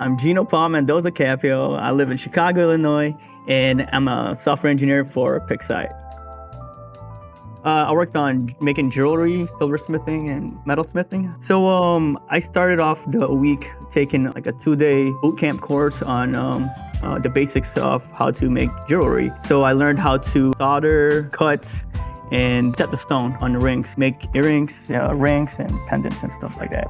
I'm Gino Capio. I live in Chicago, Illinois, and I'm a software engineer for Pixite. I worked on making jewelry, silversmithing, and metalsmithing. So I started off the week taking like a 2-day boot camp course on the basics of how to make jewelry. So I learned how to solder, cut, and set the stone on the rings, make earrings, rings, and pendants and stuff like that.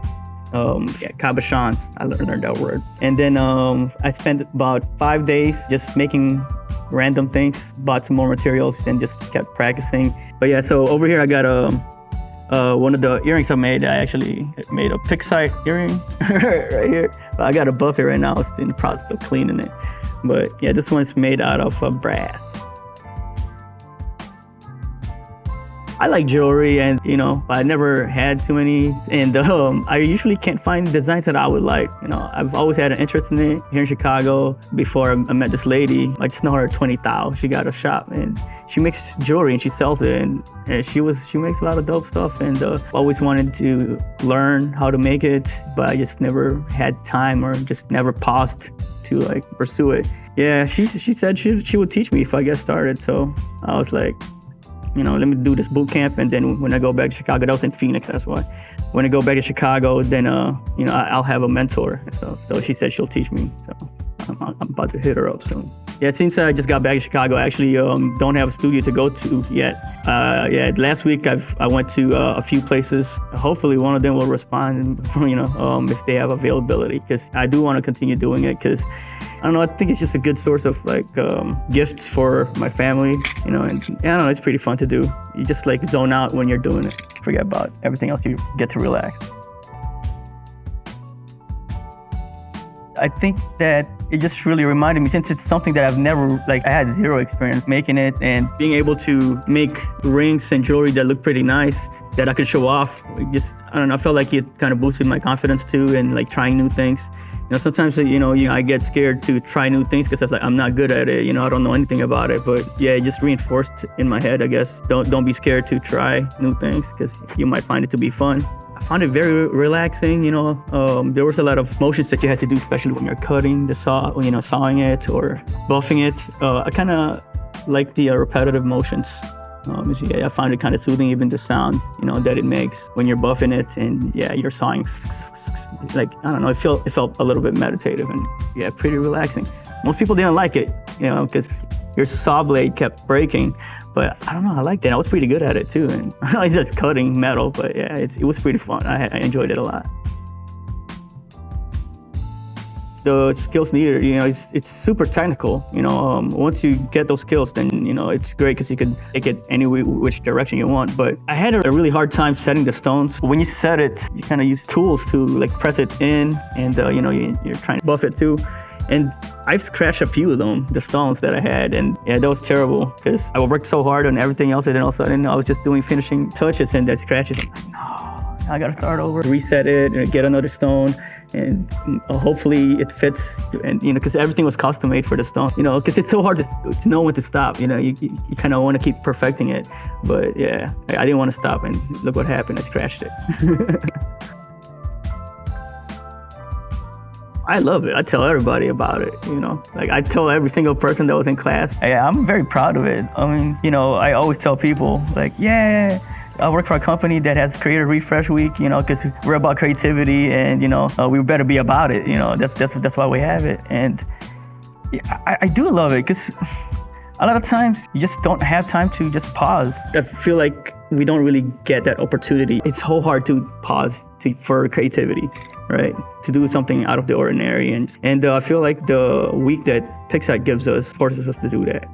Cabochons, I learned that word. And then I spent about 5 days just making random things, bought some more materials, and just kept practicing. But yeah, so over here I got one of the earrings I made. I actually made a Pixite earring right here. But I got a buff it right now. It's in the process of cleaning it. But yeah, this one's made out of brass. I like jewelry, and I never had too many, and I usually can't find designs that I would like. I've always had an interest in it. Here in Chicago, before I met this lady, I just know her 20 Thou. She got a shop and she makes jewelry and she sells it, and she makes a lot of dope stuff, and always wanted to learn how to make it, but I just never had time or just never paused to pursue it. Yeah, she said she would teach me if I get started, so I was like, let me do this boot camp, and then when I go back to Chicago, that was in Phoenix, that's why. When I go back to Chicago, then I'll have a mentor. So she said she'll teach me. So I'm about to hit her up soon. Yeah, since I just got back to Chicago, I actually don't have a studio to go to yet. Last week I went to a few places. Hopefully one of them will respond, if they have availability, because I do want to continue doing it, because I don't know, I think it's just a good source of gifts for my family, and I don't know, it's pretty fun to do. You just zone out when you're doing it. Forget about everything else, you get to relax. I think that it just really reminded me, since it's something that I've never, I had zero experience making it, and being able to make rings and jewelry that look pretty nice, that I could show off, I don't know, I felt like it kind of boosted my confidence too, and trying new things. Sometimes, I get scared to try new things because I'm not good at it. I don't know anything about it. But yeah, it just reinforced in my head, I guess. Don't be scared to try new things, because you might find it to be fun. I found it very relaxing. There was a lot of motions that you had to do, especially when you're cutting the sawing it or buffing it. I kind of like the repetitive motions. I find it kind of soothing, even the sound, that it makes when you're buffing it, and yeah, you're sawing. I don't know, it felt a little bit meditative, and yeah, pretty relaxing. Most people didn't like it, because your saw blade kept breaking, but I don't know, I liked it. I was pretty good at it too, and I was just cutting metal, but yeah, it was pretty fun. I enjoyed it a lot. The skills needed, it's super technical. Once you get those skills, then it's great, because you can take it any which direction you want. But I had a really hard time setting the stones. When you set it, you kind of use tools to press it in, and you're trying to buff it too. And I've scratched a few of them, the stones that I had, and yeah, that was terrible, because I worked so hard on everything else, and then all of a sudden I was just doing finishing touches, and that scratches. I'm like, no, I gotta start over, reset it, and get another stone. And hopefully it fits, and because everything was custom made for the stone, because it's so hard to know when to stop. You kind of want to keep perfecting it, but yeah, I didn't want to stop, and look what happened. I scratched it. I love it. I tell everybody about it. I tell every single person that was in class. Yeah, I'm very proud of it. I mean, I always tell people yeah, I work for a company that has Creative Refresh Week, because we're about creativity, and we better be about it. That's why we have it, and yeah, I do love it, because a lot of times you just don't have time to just pause. I feel like we don't really get that opportunity. It's so hard to pause for creativity, right? To do something out of the ordinary, and I feel like the week that Pixite gives us forces us to do that.